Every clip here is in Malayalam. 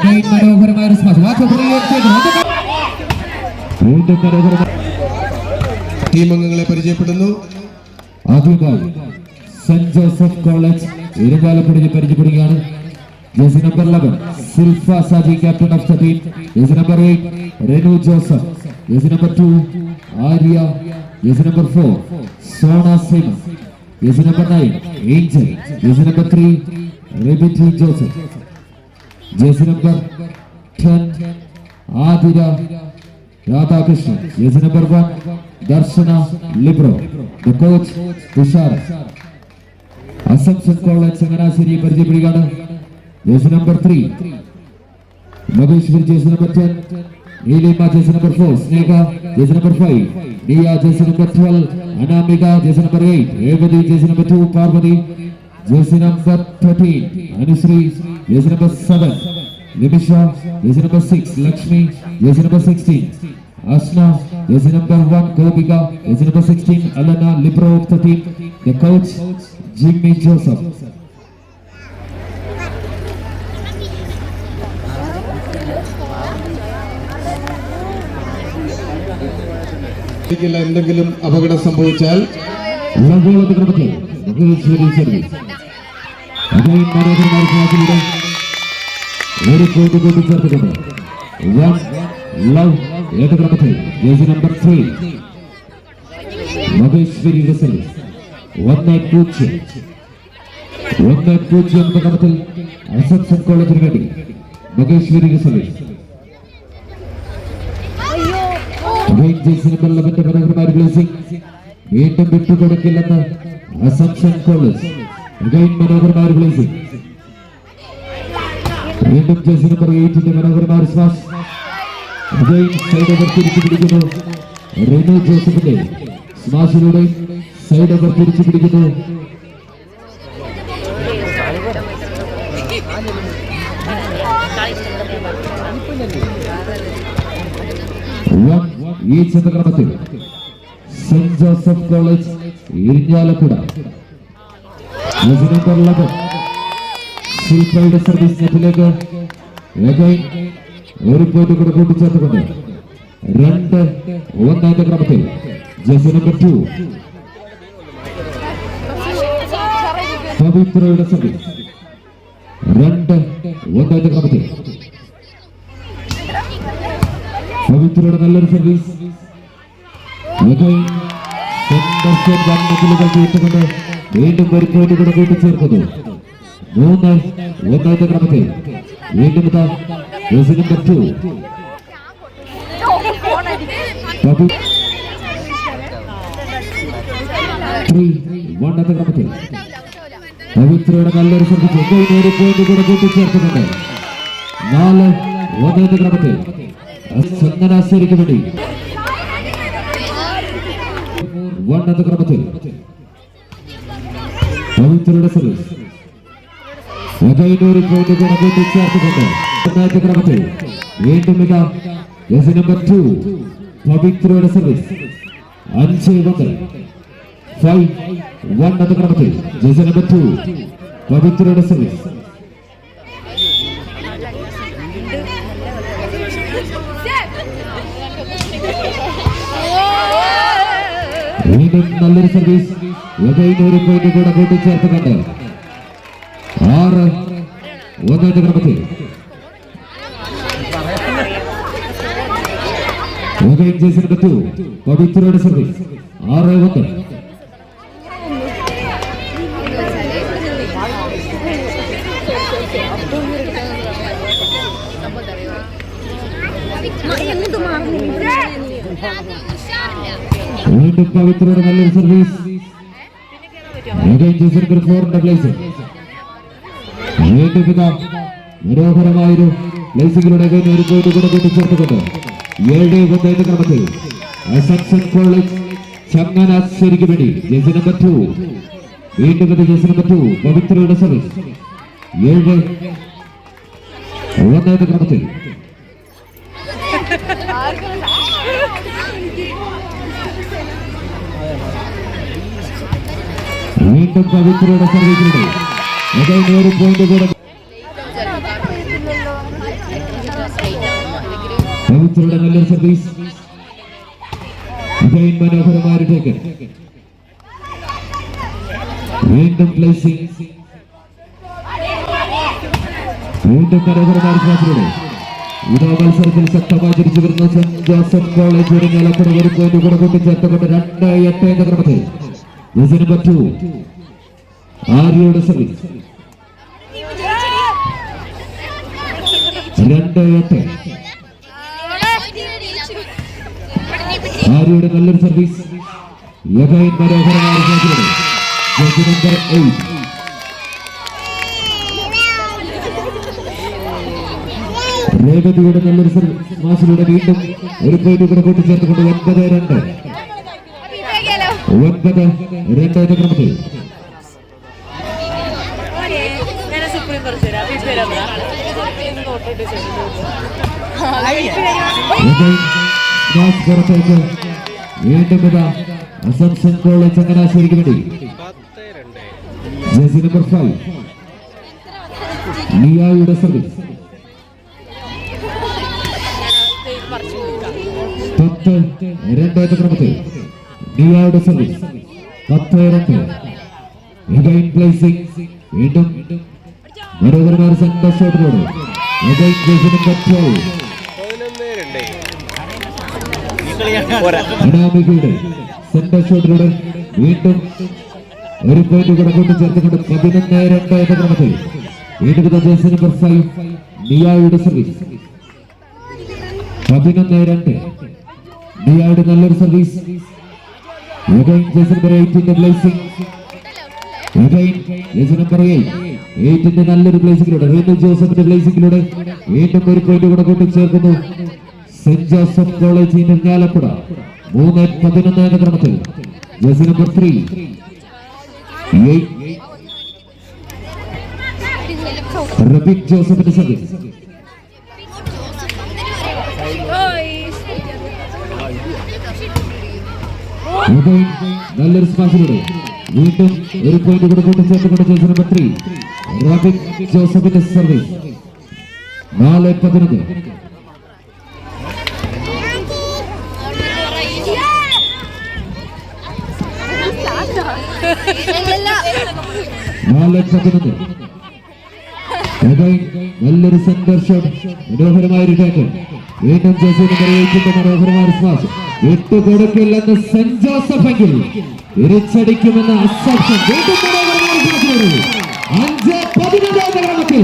മനോഹരമായ ഒരു സ്മാഷ് ടീം അംഗങ്ങളെ പരിചയപ്പെടുന്നു. ആദ്യമായി സെന്റ് ജോസഫ് കോളേജ് ഇരുകാലപ്പടിഞ്ഞ് പരിചയപ്പെടുകയാണ്. Jersey number 11 Silpa Saji, captain of the team. Jersey number 8 Renu Joseph. Jersey number 2 Arya. Jersey number 4 Sona Simha. Jersey number 9 Angel. Jersey number 3 റിബിറ്റി Joseph. Jersey number 10 Athira Radhakrishnan. Jersey number 1 Darshana ലിബ്രോ. The coach Thushar. Assumption college Changanassery പരിചയപ്പെടുകയാണ്. Jersey number 3 Maheshwari. Jersey number 10 Neelima. Jersey number 4 Sneha. Jersey number 5 Niya. Jersey number 12 Anamika. Jersey number 8 Revathi. Jersey number 2 Parvathi. Jersey number 13 Anusree. Jersey number 7 Nimisha. Jersey number 6 Lakshmi. Jersey number 16 Asna. Jersey number 1 Gobika. Jersey number 16 Alana, Libro of the team. The coach Jimmy Joseph. എന്തെങ്കിലും അപകടം സംഭവിച്ചാൽ ഒരു കോടി കൂട്ടി ചേർത്തുകൊണ്ട് ലവ് ഏത് ക്രമത്തിൽ ജേഴ്സി നമ്പർ 3 മഹേശ്വരി സർവീസ് 1-0 എന്ന ക്രമത്തിൽ അസംഷൻ കോളേജിന് വേണ്ടി മഹേശ്വരി സർവീസ്. ജേഴ്സി നമ്പർ 11 മനോഹരമായ പ്ലേസിംഗ്. വീണ്ടും വിട്ടുകൊടുക്കില്ലെന്ന് അസംഷൻ കോളേജ്. മനോഹരമായ പ്ലേസിംഗ്. വീണ്ടും ജേഴ്സി നമ്പർ 8 മനോഹരമായ സ്മാഷ്. സൈഡ് ഓവർ തിരിച്ചു പിടിക്കുന്നു. റെനു ജോസഫിന്റെ സ്മാഷിലൂടെ സൈഡ് ഓവർ തിരിച്ചു പിടിക്കുന്നു. ഈ ചിത്രക്രമത്തിൽ saint Joseph college Irinjalakuda number 11 ശിൽപയുടെ സർവീസ് നെറ്റിലേക്ക് ഒരു പോയിന്റ് കൂടെ കൂട്ടിച്ചേർത്തുകൊണ്ട് 2-1 ക്രമത്തിൽ ജേഴ്സി നമ്പർ 2 പവിത്രയുടെ സർവീസ് 2-1 ക്രമത്തിൽ പവിത്രയുടെ നല്ലൊരു സർവീസ്. കൊണ്ട് വീണ്ടും ഒരു പോയിന്റ് കൂടെ കൂട്ടിച്ചേർക്കുന്നു. 3-1 ക്രമത്തിൽ വീണ്ടും ജേഴ്സി നമ്പർ 2 3-1 ക്രമത്തിൽ പവിത്രയുടെ നല്ലൊരു സർവീസ്. ഒരു പോയിന്റ് കൂടെ കൂട്ടിച്ചേർത്തുന്നുണ്ട്. 4-1 ക്രമത്തിൽ ചങ്ങനാശ്ശേരിക്ക് വേണ്ടി 1 ക്രമത്തിൽ പവിത്രയുടെ സർവീസ്. ഒരു പോയിന്റ് കൂടെ കൂട്ടിച്ചേർത്തുകൊണ്ട് ക്രമത്തിൽ വീണ്ടും ജേഴ്സി നമ്പർ 2 പവിത്രയുടെ സർവീസ്. 5-1 ക്രമത്തിൽ ജേഴ്സി നമ്പർ 2 പവിത്രയുടെ സർവീസ്. വീണ്ടും നല്ലൊരു സർവീസ്. ഒരു പോയിന്റ് കൂടെ കൂട്ടിച്ചേർത്തുകൊണ്ട് 6-1 ക്രമത്തിൽ ജേഴ്സി നമ്പർ 2 പവിത്രയുടെ സർവീസ്. 6-1. വീണ്ടും പവിത്രയുടെ നല്ലൊരു സർവീസ്. Jersey number 4 place. വീണ്ടും മനോഹരമായൊരു പ്ലേസിംഗിലൂടെ ഒരു പോയിന്റ് കൂടെ കൂട്ടിച്ചേർത്തുകൊണ്ട് 7-1 ക്രമത്തിൽ അസംഷൻ കോളേജ് ചങ്ങനാശ്ശേരിക്ക് വേണ്ടി ജേഴ്സി നമ്പർ 2 വീണ്ടും ജേഴ്സി നമ്പർ 2 പവിത്രയുടെ സർവീസ്. 7-1 ക്രമത്തിൽ വീണ്ടും പവിത്രയുടെ സർവീസിലൂടെ ഒരു പോയിന്റ് കൂടെ പവിത്രയുടെ നല്ലൊരു സർവീസ്. again മനോഹരമായ ടേക്ക്. വീണ്ടും പ്ലേസിംഗ്. വീണ്ടും മനോഹരമായ സ്മാഷിലൂടെ ഇതാ മത്സരത്തിൽ ശക്തമായി തിരിച്ചു വരുന്ന സെന്റ് ജോസഫ് കോളേജ് ഇരിങ്ങാലക്കുട ഒരു പോയിന്റ് കൂടെ കൂട്ടിച്ചേർത്തുകൊണ്ട് 2-8 എന്ന ക്രമത്തിൽ നമ്പർ 2 ആര്യയുടെ സർവീസ്. 2-8 ആര്യയുടെ നല്ലൊരു സർവീസ്. again മനോഹരമായ സ്മാഷിലൂടെ നമ്പർ 8 രേവതിയുടെ നല്ലൊരു മാസിലൂടെ വീണ്ടും ഒരു പോയിന്റ് കൂടെ കൂട്ടിച്ചേർത്തുകൊണ്ട് 9-2 എന്ന ക്രമത്തിൽ പുറത്തേക്ക് വീണ്ടും ഇതാ അസംഷൻ കോളേജ് ചങ്ങനാശ്ശേരിക്ക് വേണ്ടി ജേഴ്സി നമ്പർ 5 നിയായുടെ സർവീസ്. 10-2 എന്ന ക്രമത്തിൽ നിയായുടെ സർവീസ്. 10-2 again placing. വീണ്ടും മനോഹരമായ സെന്റർ ഷോട്ടിലൂടെ again ജേഴ്സി നമ്പർ 12 അനാമികയുടെ സെന്റർ ഷോട്ടിലൂടെ വീണ്ടും ഒരു പോയിന്റ് കൂടെ കൂട്ടിച്ചേർത്തുകൊണ്ട് 11-2 എന്ന ക്രമത്തിൽ വീണ്ടും ജേഴ്സി നമ്പർ 5 നിയായുടെ സർവീസ്. 11-2 നിയായുടെ നല്ലൊരു service. again jersey number 8 placing. again jersey number 8 നല്ലൊരു പ്ലേസിംഗിലൂടെ റീനു ജോസഫിന്റെ പ്ലേസിംഗിലൂടെ വീണ്ടും ഒരു പോയിന്റ് കൂടെ കൂട്ടിച്ചേർക്കുന്നു സെന്റ് ജോസഫ് കോളേജ് ഇരിങ്ങാലക്കുട. 3-11 എന്ന ക്രമത്തിൽ ജേഴ്സി നമ്പർ 3 റബിക് ജോസഫിന്റെ സർവീസ്. നല്ലൊരു സ്മാഷിലൂടെ വീണ്ടും ഒരു പോയിന്റ് കൂടെ കൂട്ടിച്ചേർത്തുകൊണ്ട് ജേഴ്സി നമ്പർ 3 റബിക് ജോസഫിന്റെ സർവീസ്. 4-11 നല്ലൊരു സെന്റർ ഷോട്ട്. മനോഹരമായ ഒരു ടാക്കിൾ. വീണ്ടും ജേഴ്സി നമ്പർ 8 മനോഹരമായ സ്മാഷ്. വിട്ടുകൊടുക്കില്ലെന്ന് സെന്റ് ജോസഫ് എങ്കിൽ തിരിച്ചടിക്കുമെന്ന് അസംഷൻ. വീണ്ടും 5-11 ക്രമത്തിൽ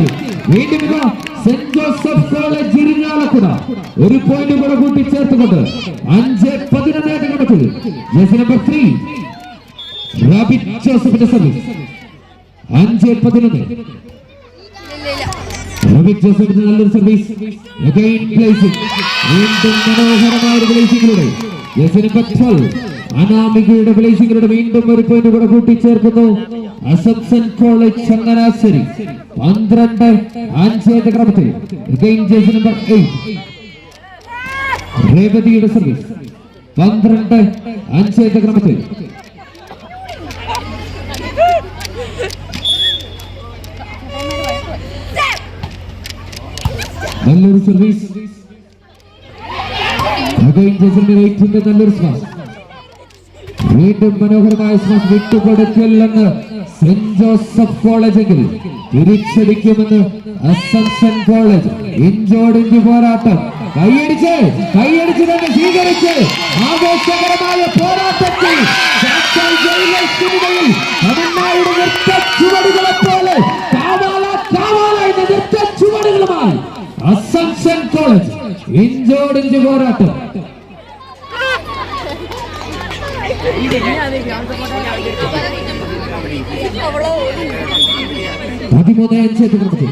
വീണ്ടും സെന്റ് ജോസഫ് കോളേജ് ഇരിങ്ങാലക്കുട ഒരു പോയിന്റ് കൂടെ കൂട്ടിച്ചേർത്തുകൊണ്ട് 5-11 ക്രമത്തിൽ ജേഴ്സി നമ്പർ 3 റബിക് ജോസഫിന്റെ സർവീസ്. 5-11 റബിക് ജോസഫിന്റെ നല്ലൊരു സർവീസ്. again placing. വീണ്ടും മനോഹരമായ ഒരു പ്ലേസിംഗിലൂടെ ജേഴ്സി നമ്പർ 12 അനാമികയുടെ പ്ലേസിംഗിലൂടെ വീണ്ടും ഒരു പോയിന്റ് കൂടെ കൂട്ടിച്ചേർക്കുന്നു അസംഷൻ കോളേജ് ചങ്ങനാശ്ശേരി. 12-5 എന്ന ക്രമത്തിൽ again ജേഴ്സി നമ്പർ 8 രേവതിയുടെ സർവീസ്. 12-5 എന്ന ക്രമത്തിൽ നല്ലൊരു സർവീസ്. നല്ലൊരു സ്മാഷ്. വീണ്ടും മനോഹരമായ സ്മാഷ്. വിട്ടുകൊടുക്കില്ലെന്ന് സെന്റ് ജോസഫ് കോളേജെങ്കിൽ തിരിച്ചടിക്കുമെന്ന് അസംഷൻ കോളേജ്. ഇഞ്ചോടിഞ്ച് പോരാട്ടം. കൈയടിച്ച് തന്നെ സ്വീകരിച്ച് ആവേശകരമായ പോരാട്ടത്തിൽ തമിഴ്നാട് നൃത്ത ചുവടുകളെ പോലെ കാവാല എന്ന നൃത്ത ചുവടുകളുമായി അസംഷൻ കോളേജ് ഇഞ്ചോടിഞ്ച് പോരാട്ടം. 13-5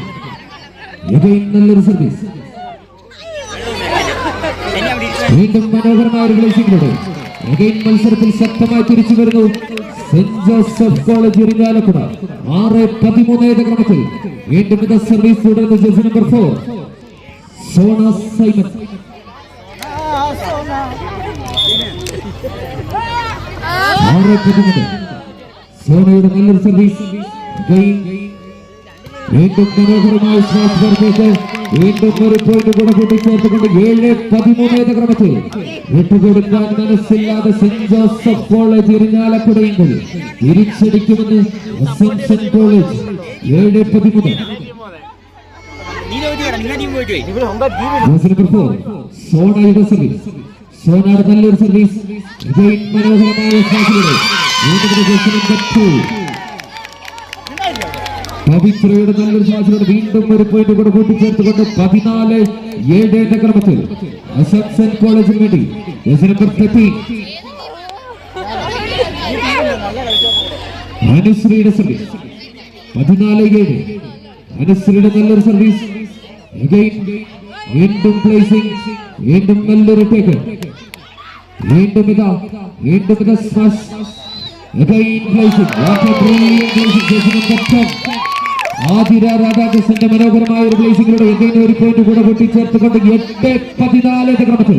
നല്ലൊരു സർവീസ്. വീണ്ടും മനോഹരമായ ഒരു പ്ലേസിംഗിലൂടെ മത്സരത്തിൽ ശക്തമായി തിരിച്ചു വരുന്നു സെന്റ് ജോസഫ് കോളേജ് ഇരിങ്ങാലക്കുട. 6-13 ക്രമത്തിൽ വീണ്ടും ഇത് സർവീസ് തുടർന്ന് ജേഴ്സി നമ്പർ 4 സോണ സൈമൺ. സോണയുടെ നല്ലൊരു സർവീസ്. വീണ്ടും മനോഹരമായ സ്വാസ്ഥ്യത്തേക്ക് വീണ്ടും ഒരു പോയിന്റ് കൂടെ കൂട്ടിച്ചേർത്തുകൊണ്ട് 7-13 എന്ന ക്രമത്തിൽ വിട്ടുകൊടുക്കാൻ മനസ്സില്ലാതെ സെന്റ് ജോസഫ് കോളേജ് ഇരിഞ്ഞാലക്കുടയെങ്കിൽ തിരിച്ചടിക്കുമെന്ന് അസംഷൻ കോളേജ് 7-13. സോണയുടെ സർവീസ്, സോണയുടെ നല്ലൊരു സർവീസ്, മനോഹരമായ പവിത്രയുടെ നല്ലൊരു സാഹചര്യം വീണ്ടും ഒരു പോയിന്റ് കൂടെ കൂട്ടിച്ചേർത്തുകൊണ്ട് 14-7 എന്ന ക്രമത്തിൽ അസംഷൻ കോളേജിന് വേണ്ടി നമ്പർ 13 അനുശ്രീയുടെ സർവീസ് 14-7. അനുശ്രീയുടെ നല്ലൊരു സർവീസ്, വീണ്ടും പ്ലേസിംഗ്, വീണ്ടും നല്ലൊരു ടേക്ക്, വീണ്ടും ഇതാ സ്മാഷ്, ആതിര രാധാകൃഷ്ണന്റെ മനോഹരമായ ഒരു പ്ലേസിംഗിലൂടെ ഒരു പോയിന്റ് കൂടെ കൂട്ടിച്ചേർത്തുകൊണ്ട് 8-14 എന്ന ക്രമത്തിൽ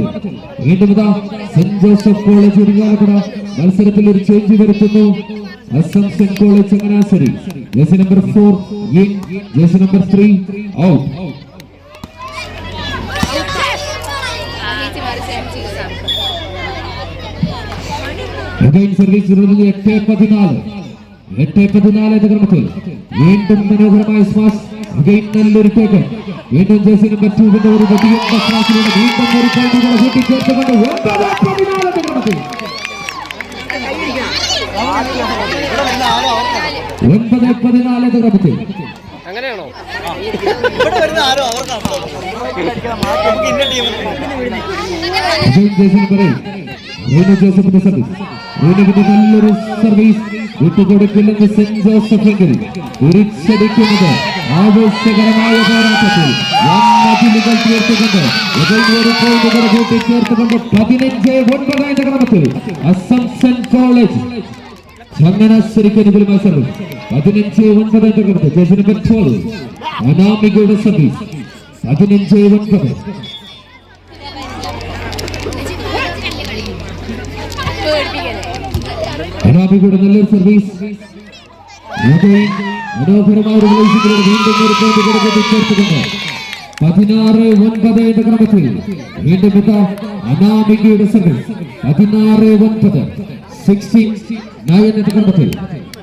വീണ്ടും ഇതാ സെന്റ് ജോസഫ് കോളേജ് ഇരിങ്ങാലക്കുട മത്സരത്തിൽ ഒരു ചേഞ്ച് വരുത്തുന്നു. Assumption college Changanassery jersey number 4 in, jersey number 3 out. Service 8-14 എന്ന ക്രമത്തിൽ വീണ്ടും മനോഹരമായ സ്മാഷ്, നല്ലൊരു ടേക്ക്, വീണ്ടും ജേഴ്സി നമ്പർ 2 ഒരു വെടിയുണ്ട സ്മാഷിലൂടെ വീണ്ടും ഒരു പോയിന്റ് കൂടെ കൂട്ടിച്ചേർത്തുകൊണ്ട് 9-14 എന്ന ക്രമത്തിൽ 9-14 എന്ന ക്രമത്തിൽ അങ്ങനെയാണോ? ഇവിടെ വരുന്ന ആരോ അവർക്കാണോ? ജോസഫിന്റെ സർവീസ്, നല്ലൊരു സർവീസ് വിട്ടുകൊടുക്കില്ലെന്ന് സെന്റ് ജോസഫ് എങ്കിൽ തിരിച്ചടിക്കുന്നത് ആവേശകരമായ പോരാട്ടത്തിൽ വന്നതിലുകൾ തീർത്തുകൊണ്ട് ഒരു പോയിന്റ് കൂടെ കൂട്ടിച്ചേർത്തുകൊണ്ട് 15-9 എന്ന ക്രമത്തിൽ അസംഷൻ കോളേജ് ചങ്ങനാശ്ശേരിക്ക് അനുകൂലമായ സർവീസ് 15-9 എന്ന ക്രമത്തിൽ ജേഴ്സി നമ്പർ 12 അനാമികയുടെ സർവീസ് 15-9. അനാമികയുടെ നല്ലൊരു സർവീസ്, മനോഹരമായ ഒരു പ്ലേസിംഗിലൂടെ വീണ്ടും ഒരു പോയിന്റ് കൂടെ കൂട്ടിച്ചേർത്തുകൊണ്ട് 16-9 എന്ന ക്രമത്തിൽ വീണ്ടും അനാമികയുടെ സർവീസ് 16-9 16-9 എന്ന ക്രമത്തിൽ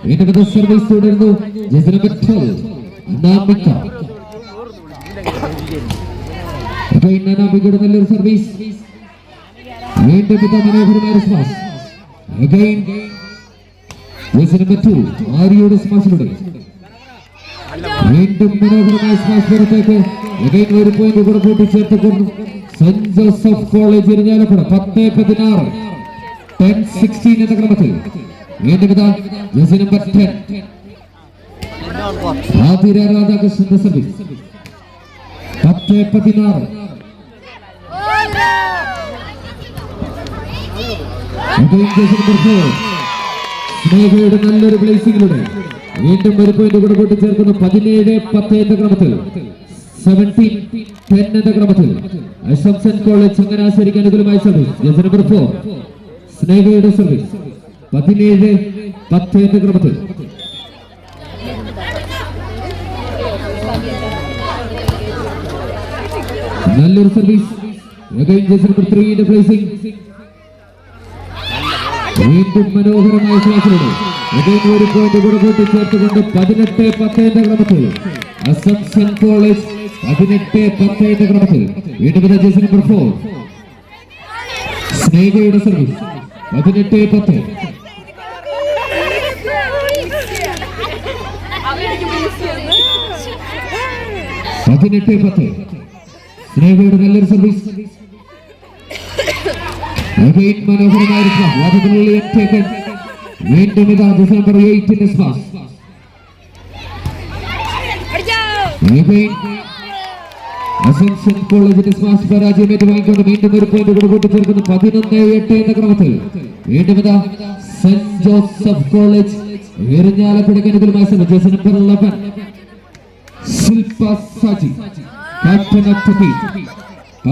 വീണ്ടും സർവീസ് തുടരുന്നു. ജേഴ്സി നമ്പർ 12 അനാമിക, അനാമികയുടെ നല്ലൊരു സർവീസ്, വീണ്ടും മനോഹരമായ സ്മാഷ്, ജേഴ്സി നമ്പർ 2 ആര്യയുടെ സ്മാഷിലൂടെ വീണ്ടും മനോഹരമായ സ്മാഷ് പുറത്തേക്ക് ഒരു പോയിന്റ് കൂടെ കൂട്ടിച്ചേർത്തുകൊണ്ട് സെന്റ് ജോസഫ് കോളേജ് ഇരിഞ്ഞാലക്കുട 10-16 10-16 എന്ന ക്രമത്തിൽ വീണ്ടും ജേഴ്സി നമ്പർ 10 ആതിര രാധാകൃഷ്ണന്റെ സർവീസ് 10-16. സ്നേഹയുടെ നല്ലൊരു പ്ലേസിംഗിലൂടെ വീണ്ടും ഒരു പോയിന്റ് കൂടെ കൂട്ടിച്ചേർക്കുന്നു 17-10 എന്ന ക്രമത്തിൽ 17-10 എന്ന ക്രമത്തിൽ അസംഷൻ കോളേജ് ചങ്ങനാശ്ശേരിക്ക് അനുകൂലമായ സർവീസ് ജേഴ്സി നമ്പർ 4 സ്നേഹയുടെ സർവീസ് 17-10 എന്ന ക്രമത്തിൽ നല്ലൊരു സർവീസ്, ജേഴ്സി നമ്പർ 3 പ്ലേസിംഗ്, വീണ്ടും മനോഹരമായ സ്ലാഷിലൂടെ ഒരു പോയിന്റ് കൂടെ കൂട്ടിച്ചേർത്തുകൊണ്ട് 18-10 എന്ന ക്രമത്തിൽ അസംഷൻ കോളേജ് 18-10 എന്ന ക്രമത്തിൽ വീണ്ടും ജേഴ്സി നമ്പർ 4 സ്നേഹയുടെ സർവീസ് 18-10. സ്നേഹയുടെ നല്ലൊരു സർവീസ്, മനോഹരമായ വീണ്ടും ജേഴ്സി നമ്പർ 8 സ്മാഷ്, അസംഷൻ കോളേജിന്റെ സ്മാഷ് പരാജയം ഏറ്റുവാങ്ങിക്കൊണ്ട് വീണ്ടും ഒരു പോയിന്റ് കൂടെ കൂട്ടിച്ചേർക്കുന്നു 11-8 എന്ന ക്രമത്തിൽ വീണ്ടും സെന്റ് ജോസഫ് കോളേജ് ഇരിഞ്ഞാലക്കുടയ്ക്ക് അനുകൂലമായ ശ്രമം jersey number 11 Shilpa Saji captain of the team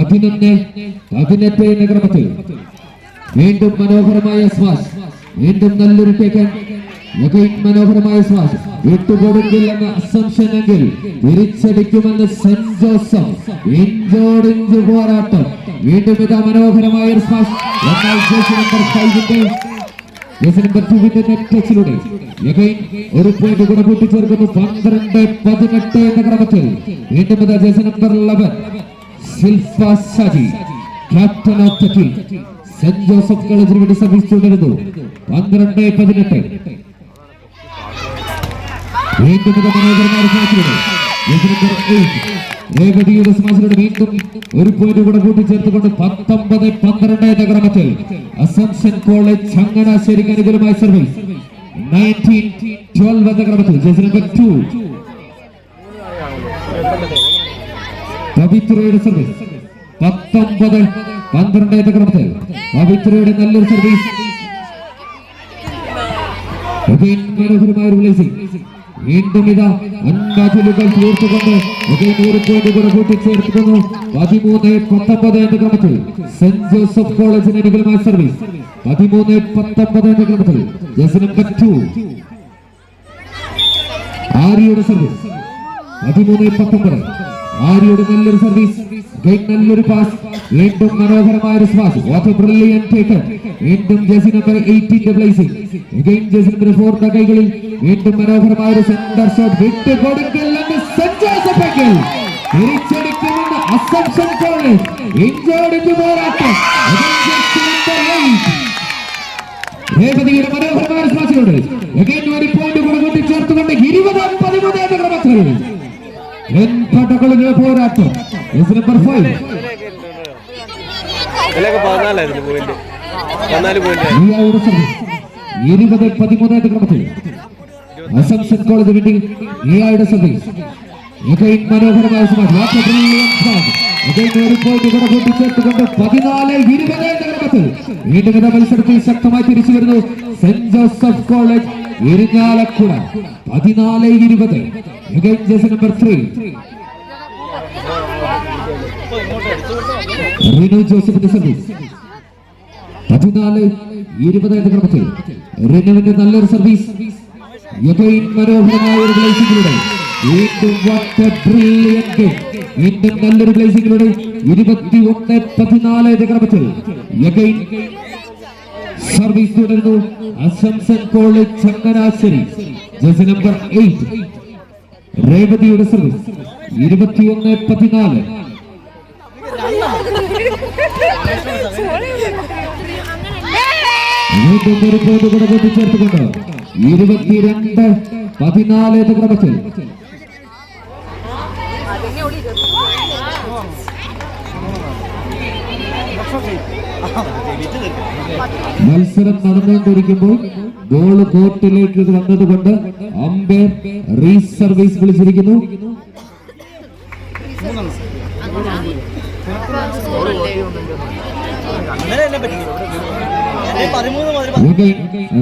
11-18 എന്ന ക്രമത്തിൽ വീണ്ടും മനോഹരമായ സ്മാഷ്, വീണ്ടും നല്ലൊരു ടേക്ക്, മനോഹരമായ സ്മാഷ് വിട്ടുകൊടുക്കിൽ എന്ന അസംഷൻ എങ്കിൽ തിരിച്ചടിക്കുമെന്ന് സെന്റ് ജോസഫ്. ഇഞ്ചോടിഞ്ച് പോരാട്ടം. വീണ്ടും ഇതാ മനോഹരമായ ഒരു സ്മാഷ്. എന്നാൽ ജേഴ്സി നമ്പർ 5 നെറ്റച്ചിലൂടെ ഒരു പോയിന്റ് കൂടെ കൂട്ടിച്ചേർക്കുന്നു. 12-18 എന്ന ക്രമത്തിൽ വീണ്ടും ഇതാ jersey number 11 Shilpa Shaji captain of the team saint Joseph കോളേജിന് വേണ്ടി സർവീസ് തുടരുന്നു. 12-18. വീണ്ടും മനോഹരമായ സ്മാഷിലൂടെ രേവതിയുടെ സ്മാഷിലൂടെ വീണ്ടും ഒരു പോയിന്റ് കൂടെ കൂട്ടിച്ചേർത്തുകൊണ്ട് 19-12 എന്ന ക്രമത്തിൽ അസംഷൻ കോളേജ് ചങ്ങനാശ്ശേരിക്ക് അനുകൂലമായ സർവീസ്. 19-12 എന്ന ക്രമത്തിൽ ജേഴ്സി നമ്പർ 2 പവിത്രയുടെ സർവീസ്. 19-12 എന്ന ക്രമത്തിൽ പവിത്രയുടെ നല്ലൊരു സർവീസ്. മനോഹരമായ ഒരു റിലീസിംഗ്. വീണ്ടും ഇതാ 50 തീർത്തുകൊണ്ട് ഒരു പോയിന്റ് കൂടെ കൂട്ടിച്ചേർത്തുന്നു. 13-19 എന്ന ക്രമത്തിൽ സെന്റ് ജോസഫ് കോളേജിന് അനുകൂലമായ സർവീസ്. 13-19 എന്ന ക്രമത്തിൽ ജേഴ്സി നമ്പർ 2 ആര്യയുടെ സർവീസ്. 13-19 ആര്യയുടെ നല്ലൊരു സർവീസ്. നല്ലൊരു പാസ്. വീണ്ടും മനോഹരമായ ഒരു smash. What a brilliant taken. വീണ്ടും jersey number 18 placing. Jersey number 4 കൈകളിൽ വീണ്ടും മനോഹരമായ ഒരു സെന്റർ ഷോട്ട്. വിട്ട് കൊടുക്കൽ സെന്റ് ജോസഫ് എങ്കിൽ തിരിച്ചടിക്കുമെന്ന് അസംഷൻ കോളേജ്. ഇഞ്ചോടിഞ്ച് പോരാട്ടം. രേവതിയുടെ മനോഹരമായ സ്മാഷിലൂടെ ഒരു പോയിന്റ് കൂടെ കൂട്ടി ചേർത്തുകൊണ്ട് 20-13 എന്ന ക്രമത്തിൽ പടകളിലെ പോരാട്ടം. നമ്പർ 5 20-13 എന്ന ക്രമത്തിൽ അസംഷൻ കോളേജ് വേണ്ടി ഇയാളുടെ സർവീസ്. മനോഹരമായ ഒരു പോയിന്റ് കൂടെ കൂട്ടിച്ചേർത്തുകൊണ്ട് 14-20 എന്ന ക്രമത്തിൽ വീണ്ടും ഇതാ മത്സരത്തിൽ ശക്തമായി തിരിച്ചു വരുന്നു saint Joseph college Irinjalakuda. 14-20 jersey number 3 Rinu ജോസഫിന്റെ സർവീസ്. 14-20 എന്ന ക്രമത്തിൽ റിനുവിന്റെ നല്ലൊരു സർവീസ്. മനോഹരമായ ഒരു ബ്ലേസിംഗിലൂടെ വീണ്ടും വീണ്ടും നല്ലൊരു ബ്ലേസിംഗിലൂടെ 21-14 എന്ന ക്രമത്തിൽ സർവീസ് തുടരുന്നു assumption college Changanassery. Jersey number 8 രേവതിയുടെ സർവീസ്. 21-14 വീണ്ടും ഒരു പോയിന്റ് കൂടെ കൂട്ടിച്ചേർത്തുകൊണ്ട് 22-14 എന്ന ക്രമത്തിൽ മത്സരം നടന്നുകൊണ്ടിരിക്കുമ്പോൾ ബോൾ കോർട്ടിലേക്ക് വന്നതുകൊണ്ട് അമ്പയർ റീസർവീസ് വിളിച്ചിരിക്കുന്നു.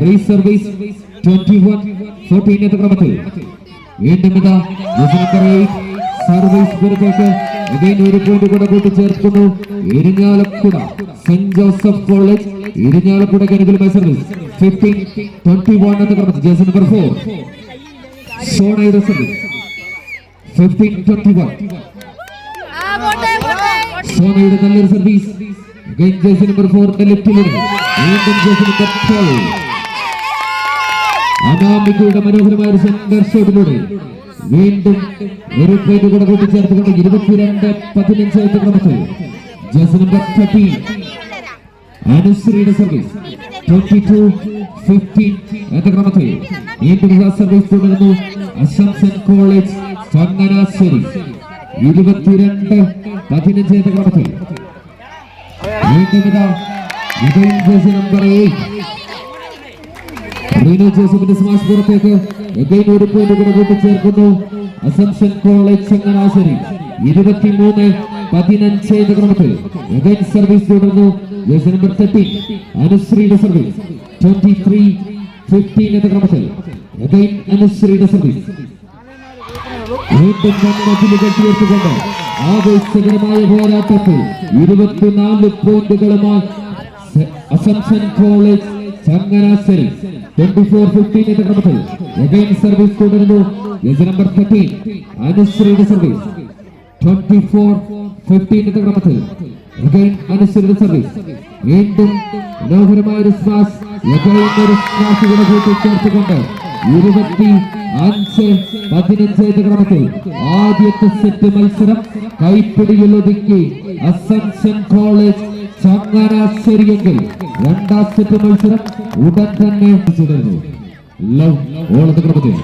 റീസർവീസ് 21-14 എന്ന ക്രമത്തിൽ വീണ്ടും ഇതാ സർവീസ് പുറത്തേക്ക് ഒരു പോയിന്റ് കൂടെ കൂട്ടിച്ചേർക്കുന്നു ഇരിങ്ങാലക്കുട സെന്റ് ജോസഫ് കോളേജ്. ഇരിങ്ങാലക്കുടയ്ക്ക് അനുകൂലമായ സർവീസ്. 15-21 എന്ന ക്രമത്തിൽ ജേഴ്സി നമ്പർ 4 സോണയുടെ സർവീസ്. 15-21 സോണയുടെ നല്ലൊരു സർവീസ്. ജേഴ്സി നമ്പർ 4 ലെഫ്റ്റിലൂടെ വീണ്ടും ജേഴ്സി നമ്പർ 12 അനാമികയുടെ മനോഹരമായ ഒരു സെന്റർ ഷോട്ടിലൂടെ വീണ്ടും ഒരു പോയിന്റ് കൂടെ കൂട്ടിച്ചേർത്തുകൊണ്ട് 22-15 എന്ന ക്രമത്തിൽ ജേഴ്സി നമ്പർ 13 അനുശ്രീയുടെ സർവീസ്. 22-15 എന്ന ക്രമത്തിൽ വീണ്ടും സർവീസ് തുടരുന്നു അസംഷൻ കോളേജ് ചങ്ങനാശ്ശേരി. 22-15 എന്ന ക്രമത്തിൽ വീണ്ടും ജേഴ്സി നമ്പർ 8 റീനു ജോസഫിന്റെ സ്മാഷ് പുറത്തേക്ക് ഒരു പോയിന്റ് കൂടെ കൂട്ടിച്ചേർക്കുന്നു അസംഷൻ കോളേജ് ചങ്ങനാശ്ശേരി. 23-15 എന്ന ക്രമത്തിൽ സർവീസ് തുടർന്നു ജേഴ്സി നമ്പർ 13 അനുശ്രീയുടെ സർവീസ്. 23-15 എന്ന ക്രമത്തിൽ അനുശ്രീയുടെ സർവീസ്. വീണ്ടും തീർത്തുകൊണ്ട് ആവേശകരമായ പോരാട്ടത്തിൽ 24 പോയിന്റുകളുമായി അസംഷൻ കോളേജ് ചങ്ങനാശ്ശേരി 24-15 എന്ന ക്രമത്തിൽ again സർവീസ് തുടരുന്നു. ജേഴ്സി നമ്പർ 13 അനുശ്രീയുടെ സർവീസ്. 24-15 എന്ന ക്രമത്തിൽ again അനുശ്രീയുടെ സർവീസ്. വീണ്ടും മനോഹരമായ ഒരു സ്മാഷ്. again ഒരു സ്മാഷ് കൂടെ കൂട്ടിച്ചേർത്തുകൊണ്ട് 25-15 എന്ന ക്രമത്തിൽ ആദ്യത്തെ സെറ്റ് മത്സരം കൈപ്പിടിയിൽ ഒതുക്കി അസംഷൻ കോളേജ് ചങ്ങനാശ്ശേരിയെങ്കിൽ രണ്ടാം സെറ്റ് മത്സരം ഉടൻ തന്നെ തുടരുന്നു. ഓളത്തെ ക്രമത്തിൽ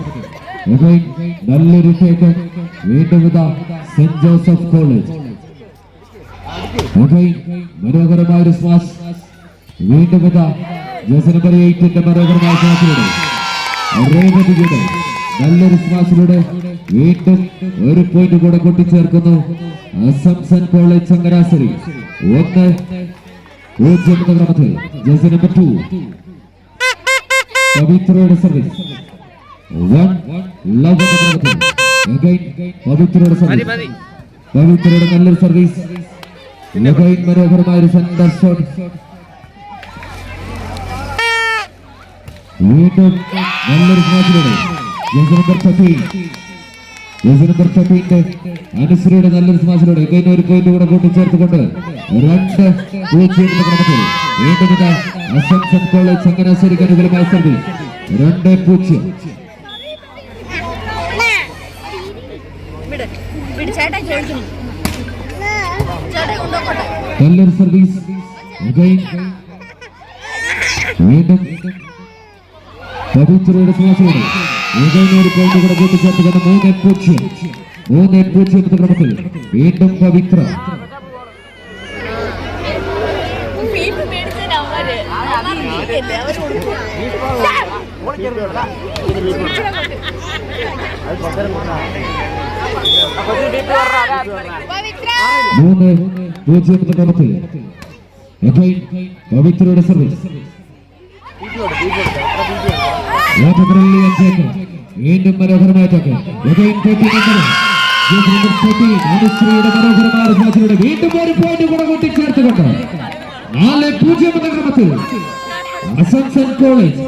നല്ലൊരു ഷേക്ക്. വീണ്ടും ഇതാ സെന്റ് ജോസഫ് കോളേജ്. മനോഹരമായ ഒരു സ്മാഷ്. വീണ്ടും ഇതാ ജേഴ്സി നമ്പർ 8 മനോഹരമായ സ്മാഷിലൂടെ രേവതിയുടെ നല്ലൊരു സ്മാഷിലൂടെ വീണ്ടും ഒരു പോയിന്റ് കൂടെ കൂട്ടിച്ചേർക്കുന്നു അസംഷൻ കോളേജ് ചങ്ങനാശ്ശേരി. 1-0 എന്ന ക്രമത്തിൽ ജേഴ്സി നമ്പർ 2 പവിത്രയുടെ സർവീസ്. 1-1 എന്ന ക്രമത്തിൽ പവിത്രയുടെ സർവീസ്. പവിത്രയുടെ നല്ലൊരു സർവീസ്. മനോഹരമായ ഒരു സെന്റർ ഷോട്ട്. വീണ്ടും നല്ലൊരു സ്മാഷിലൂടെ ജേഴ്സി നമ്പർ 13 അനുശ്രീയുടെ നല്ലൊരു സ്മാഷിലൂടെ കഴിഞ്ഞ ഒരു പോയിന്റ് കൂടെ കൂട്ടിച്ചേർത്തുകൊണ്ട് 2-0 എന്ന ക്രമത്തിൽ വീണ്ടും ഇതാ അസംഷൻ കോളേജ് ചങ്ങനാശ്ശേരിക്ക് അനുകൂലമായ സർവീസ്. 2-0. നല്ലൊരു സർവീസ്. വീണ്ടും പവിത്രയുടെ സ്മാഷിലൂടെ ഒരു പോയിന്റ് കൂടെ കൂട്ടിച്ചേർത്തുകൊണ്ട് 3-0 എന്ന ക്രമത്തിൽ വീണ്ടും പവിത്ര. ക്രമത്തിൽ പവിത്രയുടെ സർവീസ്. വീണ്ടും മനോഹരമായ അനുശ്രീയുടെ മനോഹരമായ സ്മാഷിലൂടെ വീണ്ടും ഒരു പോയിന്റ് കൂടെ കൂട്ടിച്ചേർത്തുകൊണ്ട് 4-0 എന്ന ക്രമത്തിൽ അസംഷൻ കോളേജ്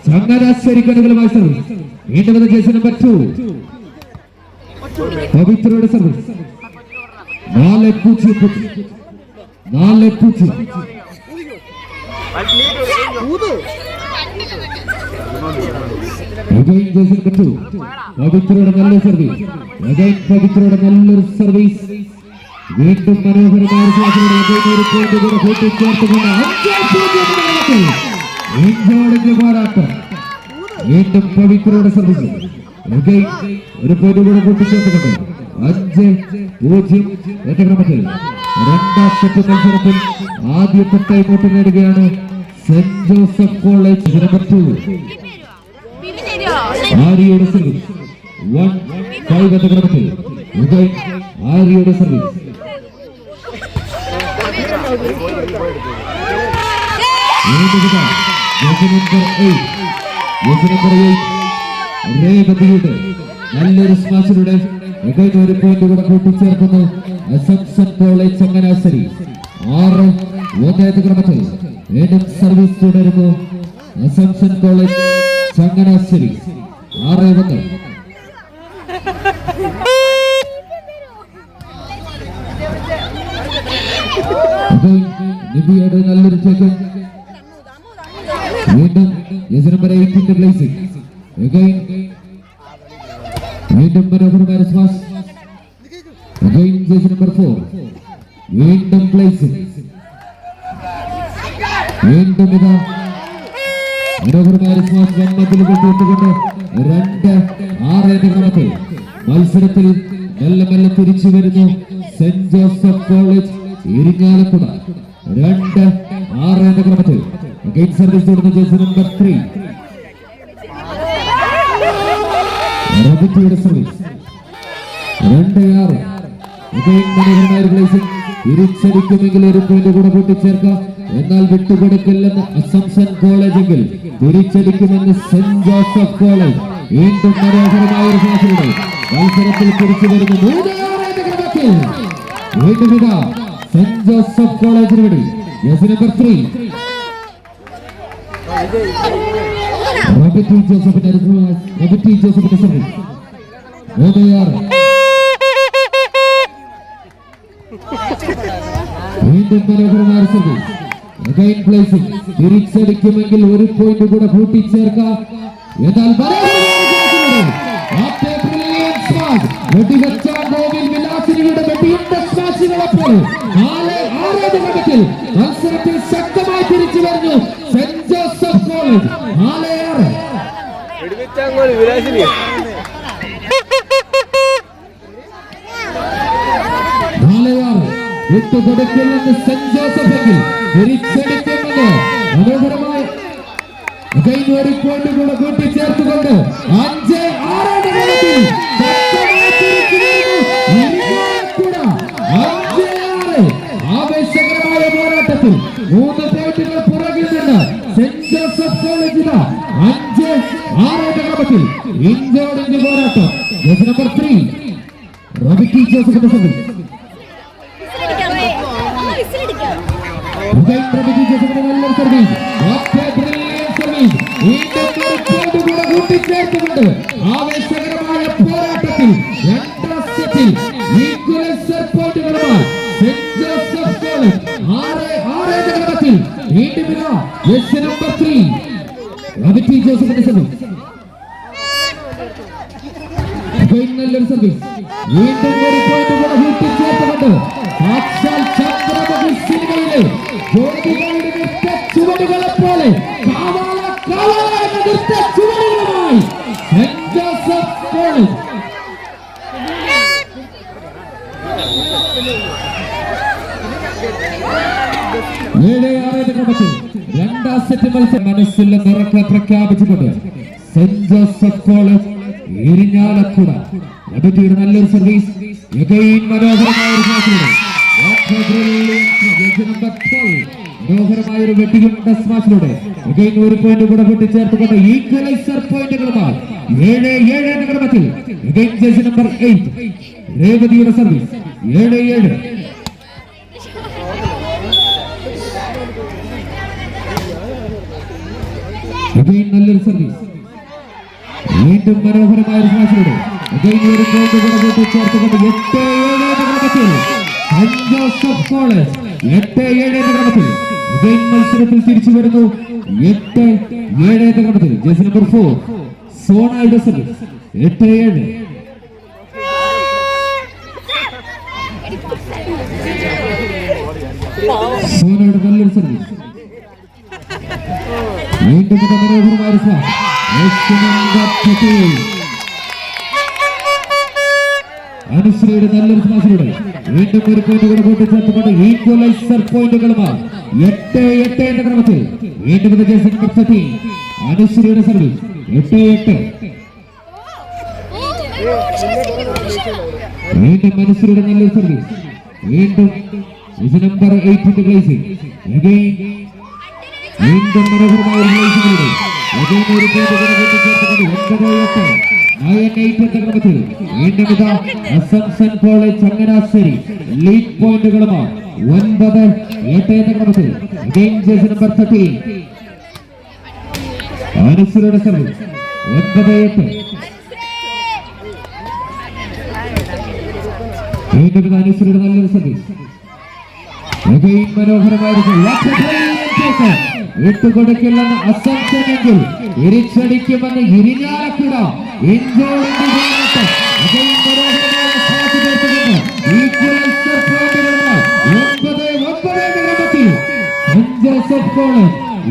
ചങ്ങനാശ്ശേരിക്ക് അനുകൂലമായ സർവീസ്. വീണ്ടും ജേഴ്സി നമ്പർ 2 പവിത്രയുടെ സർവീസ്. 4-0. പവിത്രയുടെ നല്ല സർവീസ്. പവിത്രയുടെ നല്ലൊരു സർവീസ്. വീണ്ടും മനോഹരമായ ഒരു പോയിന്റ് കൂടെ കൂട്ടിച്ചേർത്തുകൊണ്ട് 5-0 പോരാട്ടം. വീണ്ടും പവിത്രയുടെ സർവീസ്. ഒരു പോയിന്റ് കൂടെ കൂട്ടിച്ചേർത്തുകൊണ്ട് 5-0 എന്ന ക്രമത്തിൽ രണ്ടാം സെറ്റ് മത്സരത്തിൽ ആദ്യത്തെ ടൈമൗട്ട് നേടുകയാണ് സെന്റ് ജോസഫ് കോളേജ് നമ്പർ 2 ആര്യയുടെ സർവീസ്. 1-5 എന്ന ക്രമത്തിൽ ആര്യയുടെ സർവീസ്. രേവതിയുടെ നല്ലൊരു സ്മാഷിലൂടെ ഒരു പോയിന്റ് കൂടെ കൂട്ടിച്ചേർക്കുന്നു അസംഷൻ കോളേജ് ചങ്ങനാശ്ശേരി. 6-1 ക്രമത്തിൽ വീണ്ടും സർവീസ് തുടരുന്നു അസംഷൻ കോളേജ് ചങ്ങനാശ്ശേരി. 6-1. നിബിയുടെ നല്ലൊരു ചെക്ക്. വീണ്ടും ജേഴ്സി നമ്പർ 8 പ്ലേസിംഗ്. വീണ്ടും മനോഹരമായ സ്മാഷ്. ജേഴ്സി നമ്പർ 4 വീണ്ടും പ്ലേസിംഗ്. വീണ്ടും ഇതാ മനോഹരമായ സ്മാഷ്. വന്നതിലുകൾ തീർത്തുകൊണ്ട് 2-6 എന്ന ക്രമത്തിൽ മത്സരത്തിൽ മെല്ലെ തിരിച്ചു വരുന്നു സെന്റ് ജോസഫ് കോളേജ് ഇരിങ്ങാലക്കുട. 2-6 എന്ന ക്രമത്തിൽ സർവീസ് തുടർന്ന് ജേഴ്സി നമ്പർ 3 റബിറ്റിയുടെ സർവീസ്. 2-6. മനോഹരമായ പ്ലേസിംഗ്. തിരിച്ചടിക്കുമെങ്കിൽ ഒരു പോയിന്റ് കൂടെ കൂട്ടിച്ചേർക്കാം. എന്നാൽ വിട്ടുകൊടുക്കില്ലെന്ന് അസംഷൻ കോളേജെങ്കിൽ തിരിച്ചടിക്കുമെന്ന് സെന്റ് ജോസഫ് കോളേജ്. വീണ്ടും മനോഹരമായ ഒരു സ്മാഷിലൂടെ മത്സരത്തിൽ തിരിച്ചു വരുന്നു 3-6 എന്ന ക്രമത്തിൽ. വീണ്ടും ഇതാ സെന്റ് ജോസഫ് കോളേജിന് വേണ്ടി ജേഴ്സി നമ്പർ 3 റോബിറ്റി ജോസഫിന്റെ റോബിറ്റി ജോസഫിന്റെ സർവീസ് 3-6. വീണ്ടും മനോഹരമായ സർവീസ്. Again placing. തിരിച്ചടിക്കുമെങ്കിൽ ഒരു പോയിന്റ് കൂടെ കൂട്ടിച്ചേർക്കാം. എന്നാൽ മത്സരത്തിൽ ശക്തമായി തിരിച്ചു വരുന്നു സെന്റ് ജോസഫ് കോളേജ്. 4-6. വിട്ടുകൊടുക്കില്ലെന്ന് സെന്റ് ജോസഫ് എങ്കിൽ തിരിച്ചടിക്കുന്നത് മനോഹരമായി ഒരു പോയിന്റ് കൂടെ കൂട്ടിച്ചേർത്തുകൊണ്ട് 5-6 ആവേശകരമായ പോരാട്ടത്തിൽ 3 പോയിന്റുകൾ പുറകിൽ നിന്ന് സെന്റ് ജോസഫ് കോളേജിന് 5-6 ക്രമത്തിൽ ഇഞ്ചോടിഞ്ച് പോരാട്ടം. നമ്പർ 3 റോബിറ്റി ജോസഫിന്റെ സർവീസ്. ആവേശകരമായ പോരാട്ടത്തിൽ 2ാം സെറ്റിൽ ഈക്വലൈസർ പോയിന്റുകളുമായി സെന്റ് ജോസഫ് കോളേജ് 6-6 ക്രമത്തിൽ വീണ്ടും നമ്പർ 3 റോബിറ്റി ജോസഫിന്റെ സർവീസ്. നല്ലൊരു സർവീസ്. വീണ്ടും ഒരു പോയിന്റ് കൂടെ കൂട്ടിച്ചേർത്തുകൊണ്ട് സാക്ഷാൽ ചന്ദ്രമുഖി സിനിമയിലെ ജോലികളുടെ നൃത്ത ചുവടുകളെ പോലെ എന്ന നൃത്ത ചുവടുകളുമായി സെന്റ് ജോസഫ് കോളേജ്. ക്രമത്തിൽ 2ാം സെറ്റ് മത്സരം മനസ്സിൽ നിറക്കെ പ്രഖ്യാപിച്ചുകൊണ്ട് സെന്റ് ജോസഫ് കോളേജ് ഇരിഞ്ഞാലക്കുട. നല്ലൊരു സർവീസ്. മനോഹരമായ ഒരു വെട്ടിയുണ്ട സ്മാഷിലൂടെ ഒരു പോയിന്റ് കൂടെ കൂട്ടിച്ചേർത്തുകൊണ്ട് ഈക്വലൈസർ പോയിന്റുകളുമായി 7-7 എന്ന ക്രമത്തിൽ നമ്പർ 8 രേവതിയുടെ സർവീസ്. 7-7. നല്ലൊരു സർവീസ്. വീണ്ടും മനോഹരമായ ഒരു സ്മാഷിലൂടെ ഒരു പോയിന്റ് കൂടെ കൂട്ടിച്ചേർത്തുകൊണ്ട് 8-7 എന്ന ക്രമത്തിൽ സെന്റ് ജോസഫ് കോളേജ് 8-7 എന്ന ക്രമത്തിൽ മത്സരത്തിൽ തിരിച്ചു വരുന്നു. 8-7 എന്ന ക്രമത്തിൽ ജേഴ്സി നമ്പർ 4 സോണയുടെ സർവീസ്. 8-7. സോണയുടെ നല്ലൊരു സർവീസ്. വീണ്ടും മനോഹരമായ ഒരു സ്മാഷ്. അനുശ്രീയുടെ നല്ലൊരു സ്മാഷിലൂടെ വീണ്ടും ഒരു പോയിന്റ് കൂടെ കൂട്ടിച്ചേർത്തുകൊണ്ട് ഈക്വലൈസർ പോയിന്റുകളുമായി 8-8 എന്ന ക്രമത്തിൽ വീണ്ടും ജേഴ്സി നമ്പർ 13 അനുശ്രീയുടെ സർവീസ്. 8-8. വീണ്ടും അനുശ്രീയുടെ നല്ലൊരു സർവീസ്. വീണ്ടും നമ്പർ 8 പ്ലേസിംഗ്. വീണ്ടും മനോഹരമായ ഒരു പ്ലേസിംഗിലൂടെ ഒരു പോയിന്റ് കൂടെ കൂട്ടിച്ചേർത്തുകൊണ്ട് 9-8 എന്ന ക്രമത്തിൽ വീണ്ടും അസംഷൻ കോളേജ് ചങ്ങനാശ്ശേരി ലീഡ് പോയിന്റുകളുമായി 9-8 എന്ന ക്രമത്തിൽ ജേഴ്സി നമ്പർ 13 അനുശ്രീയുടെ സർവീസ്. 9-8. വീണ്ടും അനുശ്രീയുടെ നല്ലൊരു സർവീസ്. മനോഹരമായ വിട്ടുകൊടുക്കില്ലെന്ന് അസംശയമെങ്കിൽ തിരിച്ചടിക്കുമെന്ന് ഇരിഞ്ഞാലക്കുട.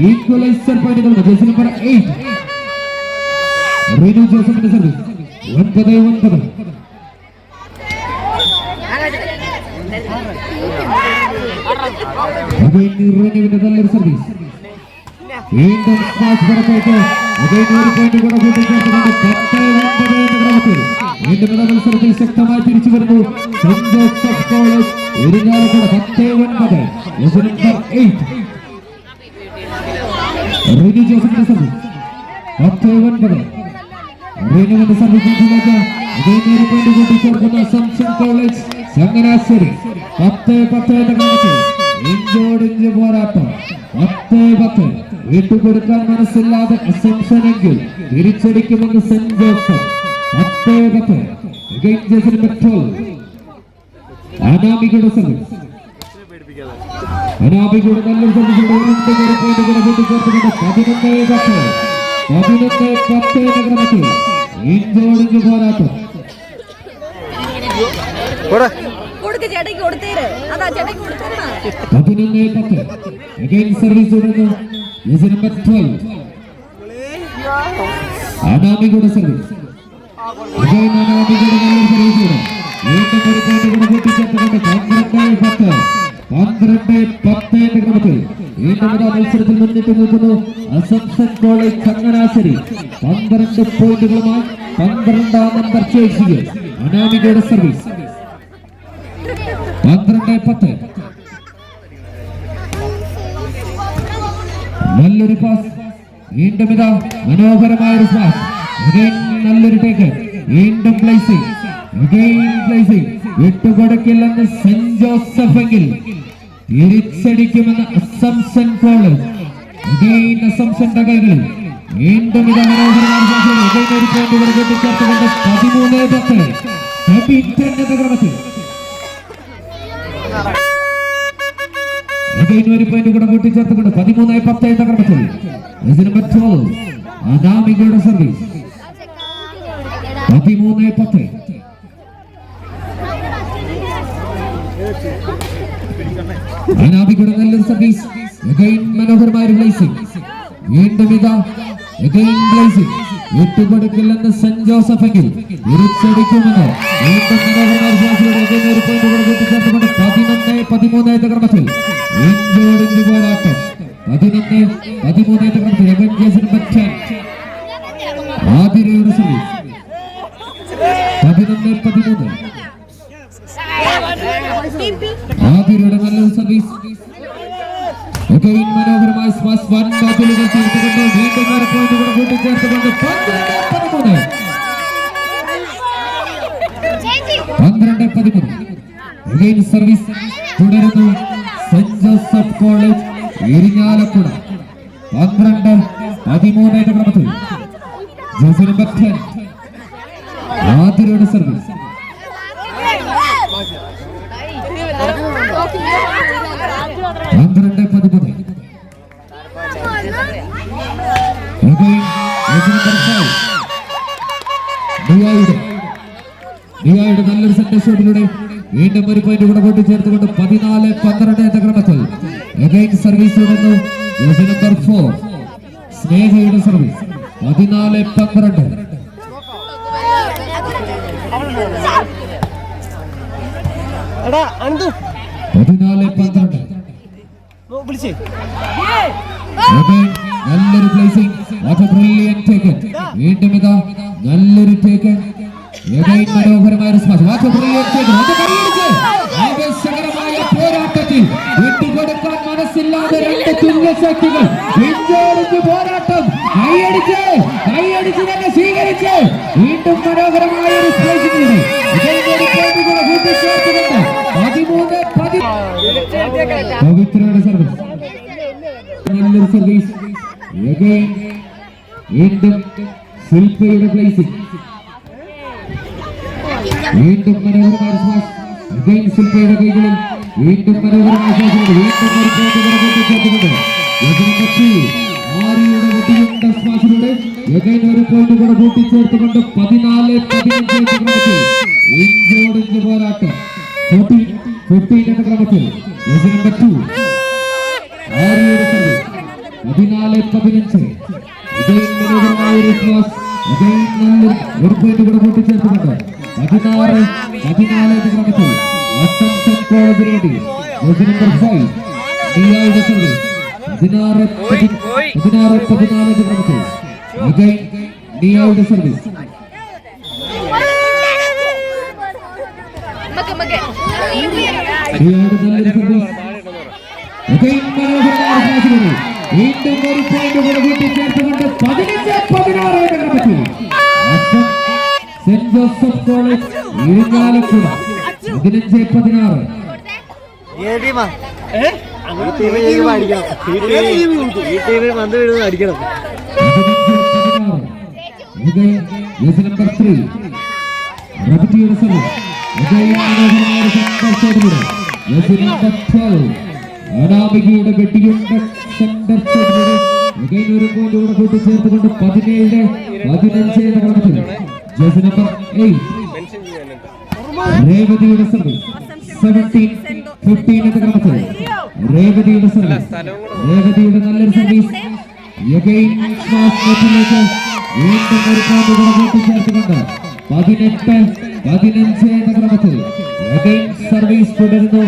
ഈക്വലൈസർ പോയിന്റുകൾ ജേഴ്സി നമ്പർ 8 റീനു ജോസഫിന്റെ സർവീസ്. 9-9. നല്ലൊരു സർവീസ്. വീണ്ടും പുറത്തേക്ക് ഒരു പോയിന്റ് കൂടെ കൂട്ടിച്ചേർത്തുകൊണ്ട് 10-9 എന്ന ക്രമത്തിൽ വീണ്ടും മത്സരത്തിൽ ശക്തമായി തിരിച്ചു വരുന്നു saint Joseph college Irinjalakuda. 10-9 Renu ജോസഫിന്റെ സർവീസ്. 10-9 റീനുവിന്റെ സർവീസിലേക്ക് ഒരു പോയിന്റ് കൂട്ടിച്ചേർക്കുന്ന അസംഷൻ കോളേജ് ചങ്ങനാശ്ശേരി. 10-10 എന്ന ക്രമത്തിൽ ഇഞ്ചോടിഞ്ച് പോരാട്ടം. 10-10. വിട്ടുകൊടുക്കാൻ മനസ്സില്ലാതെ അസംഷനെങ്കിൽ തിരിച്ചടിക്കുമെന്ന് സെന്റ് ജോസഫ്. 10-10. ജേഴ്സി നമ്പർ 12 അനാമികയുടെ സർവീസ്. അനാമികയുടെ നല്ലൊരു സർവീസ്. 11-10 എന്ന ക്രമത്തിൽ ഇഞ്ചോടിഞ്ച് പോരാട്ടം. കൊടുക്ക് ചേട്ടയ്ക്ക് കൊടുത്തേര്. അതാ ചേട്ടയ്ക്ക് കൊടുത്തേരാ. 11-10. അഗൈൻ സർവീസ് തുടരുന്നു. ജേഴ്സി നമ്പർ 12 അനാമികയുടെ സർവീസ്. അഗൈൻ അനാമികയുടെ നല്ലൊരു സർവീസ് തുടരും. വീണ്ടും ഒരു പോയിന്റ് കൂടെ കൂട്ടിച്ചേർത്തുകൊണ്ട് 12-10 എന്ന ക്രമത്തിൽ വീണ്ടും മത്സരത്തിൽ മുന്നിട്ട് നിൽക്കുന്നു അസംഷൻ കോളേജ് ചങ്ങനാശ്ശേരി. 12 പോയിന്റുകളുമായി 12-ാം നമ്പർ ചേച്ചിക്ക് അനാമികയുടെ സർവീസ്. 12-10. നല്ലൊരു പാസ്. വീണ്ടും ഇതാ മനോഹരമായൊരു പാസ്. നല്ലൊരു ടേക്ക്. വീണ്ടും പ്ലേസിംഗ്. വിട്ടുകൊടുക്കില്ലെന്ന് സെന്റ് ജോസഫ് എങ്കിൽ തിരിച്ചടിക്കുമെന്ന് അസംഷൻ കോളേജ്. അസംഷന്റെ കൈകളിൽ വീണ്ടും ഇതാ മനോഹരമായ ഒരു പോയിന്റ് കൂട്ടിച്ചേർത്തുകൊണ്ട് 13-10 എന്ന ക്രമത്തിൽ ഒരു പോയിന്റ് കൂടെ കൂട്ടിച്ചേർത്തുകൊണ്ട് 13-10 എന്ന ക്രമത്തിൽ നമ്പർ 12 അനാമികയുടെ സർവീസ്. 13-10. അനാമികയുടെ നല്ലൊരു സർവീസ്. മനോഹരമായ പ്ലേസിംഗ്. വീണ്ടും ഇതാ പ്ലേസിംഗ്. വിട്ടുകൊടുക്കില്ലെന്ന് സെന്റ് ജോസഫ് എങ്കിൽ തിരിച്ചടിക്കുമെന്ന് വീണ്ടും മനോഹരമായ ഒരു പോയിന്റ് കൂടെ കൂട്ടിച്ചേർത്തുകൊണ്ട് 11-13 എന്ന ക്രമത്തിൽ ഇഞ്ചോടിഞ്ച് പോരാട്ടം. 11-13 എന്ന ക്രമത്തിൽ ജേഴ്സി നമ്പർ 10 ആതിരയുടെ സർവീസ്. 11-13 ആതിരയുടെ നല്ലൊരു സർവീസ്. മനോഹരമായ സ്മാഷ് വൻ ബാറ്റിലുകൾ ചേർത്തുകൊണ്ട് വീണ്ടും ഒരു പോയിന്റ് കൂടെ കൂട്ടിച്ചേർത്തുകൊണ്ട് 12-13 സർവീസ് തുടരുന്നു സെന്റ് ജോസഫ് കോളേജ് ഇരിഞ്ഞാലക്കുട. 12-13 എന്ന ക്രമത്തിൽ ജേഴ്സി നമ്പർ 10 ആതിരയുടെ സർവീസ്. 12-13 ഡിയായുടെ നല്ലൊരു സെന്റർ ഷോട്ടിലൂടെ വീണ്ടും ഒരു പോയിന്റ് കൂടെ കൂട്ടിച്ചേർത്തുകൊണ്ട് 14-12 എന്ന ക്രമത്തിൽ സർവീസ് തുടർന്നു ജേഴ്സി നമ്പർ 4 സ്നേഹയുടെ സർവീസ്. 14-12 നല്ലൊരു പ്ലേസിംഗ്. വീണ്ടും ഇതാ നല്ലൊരു ടേക്ക്. മനോഹരമായ ആവേശകരമായ പോരാട്ടത്തിൽ വിട്ടുകൊടുക്കാൻ മനസ്സില്ലാതെ രണ്ട് തുല്യശക്തികൾ ഇഞ്ചോടിഞ്ച് പോരാട്ടം. കൈയടിച്ച് തന്നെ സ്വീകരിച്ച് വീണ്ടും മനോഹരമായ ഒരു സ്പേസിലൂടെ കൂട്ടിച്ചേർത്തുകൊണ്ട് 13-10 പവിത്രയുടെ സർവീസ്. നല്ലൊരു സർവീസ്. വീണ്ടും ശില്പയുടെ പ്ലേസിംഗ്. വീണ്ടും മനോഹരമായ സ്മാഷ്. ശില്പയുടെ കൈകളിൽ വീണ്ടും മനോഹരമായ ആര്യയുടെ വെടിയുണ്ട സ്മാഷിലൂടെ ഒരു പോയിന്റ് കൂടെ കൂട്ടിച്ചേർത്തുകൊണ്ട് 14-15 ഇഞ്ചോടിഞ്ച് പോരാട്ടം. 14-15 എന്ന ക്രമത്തിൽ നമ്പർ 2 ആര്യയുടെ സർവീസ്. 14-15 മനോഹരമായ ഒരു സ്മാഷ്. ഒരു പോയിന്റ് കൂടെ കൂട്ടിച്ചേർത്തുകൊണ്ട് 16-14 ക്രമത്തിൽ അസംഷൻ കോളേജിന് വേണ്ടി നമ്പർ 5 ഡിയായുടെ സർവീസ്. 16-14 ക്രമത്തിൽ ഡിയായുടെ സർവീസ്. വീണ്ടും ഒരു പോയിന്റ് കൂടെ കൂട്ടിച്ചേർത്തുകൊണ്ട് 15-16 എന്ന ക്രമത്തിൽ സെന്റ് ജോസഫ് കോളേജ് ഇരിഞ്ഞാലക്കുട. 15-16 വന്ന് വീഴുന്നത് അടിക്കണം. നമ്പർ 3 റബിറ്റിയുടെ സർവീസ് അനാമികയുടെ വെട്ടിയുണ്ട സെന്റർ ഒരു പോയിന്റ് കൂടെ കൂട്ടിച്ചേർത്തുകൊണ്ട് 17-15 എന്ന ക്രമത്തിൽ ജേഴ്സി നമ്പർ 8 രേവതിയുടെ സർവീസ് 17-15 എന്ന ക്രമത്തിൽ രേവതിയുടെ സർവീസ് രേവതിയുടെ നല്ലൊരു സർവീസ് വീണ്ടും ഒരു പോയിന്റ് കൂടെ കൂട്ടിച്ചേർത്തുകൊണ്ട് 18-15 എന്ന ക്രമത്തിൽ സർവീസ് തുടരുന്നു.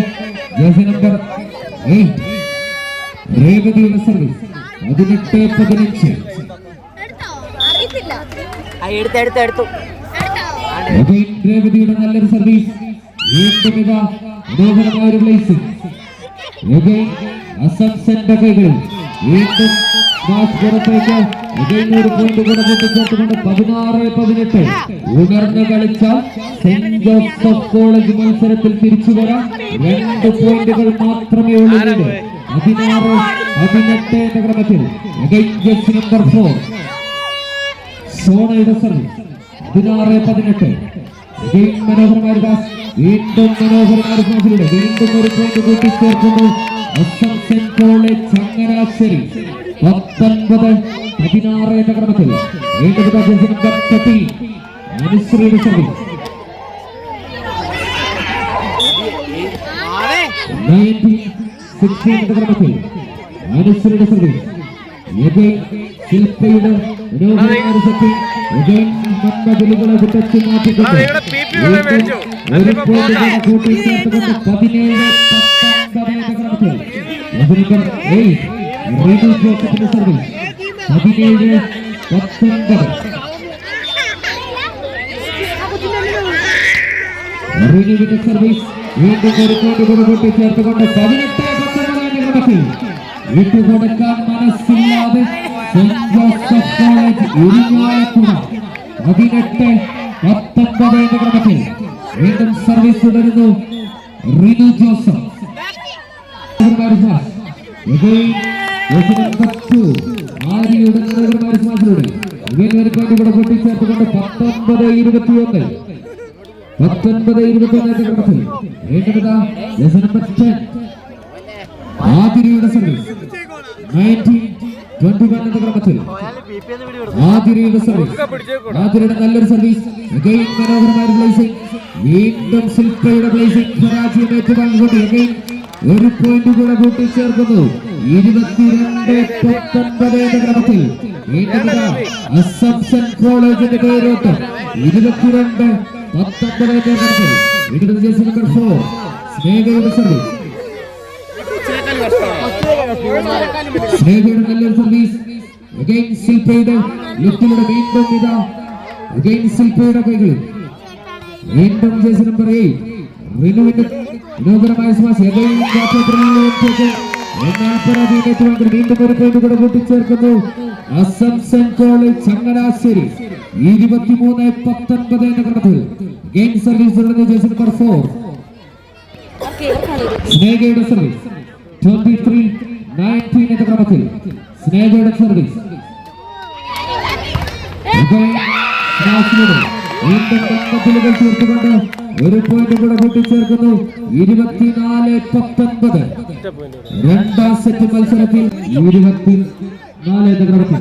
ജേഴ്സി നമ്പർ 8 രേവതിയുടെ സർവീസ് 18-15. രേവതിയുടെ നല്ലൊരു സർവീസ് വീണ്ടും ഇതാ മനോഹരമായ ഒരു പ്ലേസിംഗ് അസംസന്റെ കൈകളിൽ വീണ്ടും പുറത്തേക്ക് ഒരു പോയിന്റ് കൂടെ കൂട്ടിച്ചേർത്തുകൊണ്ട് 16-18 ഉണർന്ന് കളിച്ച സെന്റ് ജോസഫ് കോളേജ് മത്സരത്തിൽ തിരിച്ചു വരാൻ 2 പോയിന്റുകൾ മാത്രമേ ഉള്ളൂ. 16-18 എന്ന ക്രമത്തിൽ ജേഴ്സി നമ്പർ 4 സോണയുടെ സർവീസ് 16-18. മനോഹരമായ വീണ്ടും മനോഹരമായ വീണ്ടും ഒരു പോയിന്റ് കൂട്ടിച്ചേർക്കുന്നു. അസംസൻ കോളേജ് ചങ്ങനാശ്ശേരി 19-16 എന്ന ക്രമത്തിൽ വീണ്ടും ജേഴ്സി നമ്പർ 13 അനുശ്രീയുടെ സർവീസ് 19-16 എന്ന ക്രമത്തിൽ അനുശ്രീയുടെ സർവീസ് ശില്പയുടെ മന്മതിലുകളെ വിട്ടു മാറ്റിക്കൊണ്ട് ഒരു പോയിന്റ് കൂട്ടിച്ചേർത്തുകൊണ്ട് 17-19 ക്രമത്തിൽ റീനു ജോസഫിന്റെ സർവീസ് 17-19. റീനുവിന്റെ സർവീസ് വീണ്ടും ഒരു പോയിന്റ് കൂടെ കൂട്ടിച്ചേർത്തുകൊണ്ട് 18-19 ക്രമത്തിൽ വിട്ടുകൊടുക്കാൻ മനസ്സില്ലാതെ സെന്റ് ജോസഫ് കോളേജ് ഇരിങ്ങാലക്കുട 18-19 എന്ന ക്രമത്തിൽ വീണ്ടും സർവീസ് തുടരുന്നു. റിനു ജോസഫ് ആര്യയുടെ മനോഹരമായ ഒരു പോയിന്റ് കൂടെ കൂട്ടിച്ചേർത്തുകൊണ്ട് 19-21 എന്ന ക്രമത്തിൽ ആതിരയുടെ സർവീസ് 19-21 എന്ന ക്രമത്തിൽ ആതിരയുടെ സർവീസ് ആതിരയുടെ നല്ലൊരു സർവീസ് മനോഹരമായ പ്ലേസിംഗ് വീണ്ടും ശില്പയുടെ പ്ലേസിംഗ് പരാജയം ഏറ്റുവാങ്ങിക്കൊണ്ട് ഒരു പോയിന്റ് കൂടെ കൂട്ടിച്ചേർക്കുന്നു. 22-19 എന്ന ക്രമത്തിൽ അസംസൻ കോളേജിന്റെ പേരോട്ട് 22-19 എന്ന ക്രമത്തിൽ ജേഴ്സി നമ്പർ 4 സ്നേഹയുടെ സർവീസ് സ്നേഹയുടെ നല്ലൊരു സർവീസ് ശില്പയുടെ ലുക്കിലൂടെ വീണ്ടും ഇതാ ശില്പയുടെ കൈകളിൽ വീണ്ടും ജേഴ്സി നമ്പർ 8 റിനുവിന്റെ മനോഹരമായ സ്മാഷ് വീണ്ടും ഒരു പോയിന്റ് കൂടെ കൂട്ടിച്ചേർക്കുന്നു. അസംസൻ കോളേജ് ചങ്ങനാശ്ശേരി 23-19 എന്ന ക്രമത്തിൽ ഗെയിം സർവീസ് തുടർന്ന് ജേഴ്സി നമ്പർ 4 സ്നേഹയുടെ സർവീസ് 23-19 എന്ന ക്രമത്തിൽ സ്നേഹയുടെ സർവീസ് വീണ്ടും കമ്പത്തിലുകൾ തീർത്തുകൊണ്ട് ഒരു പോയിന്റ് കൂടെ കൂട്ടിച്ചേർക്കുന്നു. 24-19 രണ്ടാം സെറ്റ് മത്സരത്തിൽ 24 എന്ന ക്രമത്തിൽ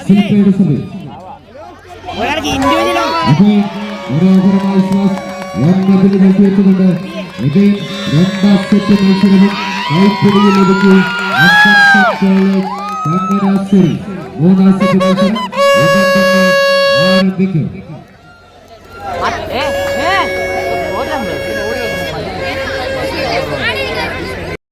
ശില്പയുടെ സർവീസ് തീർത്തുകൊണ്ട് രണ്ടാം സെറ്റ് മത്സരവും കൈപ്പിടിയിൽ ഒതുക്കി ചങ്ങനാശ്ശേരി മൂന്നാം സെറ്റ് മത്സരം ആരംഭിക്കും.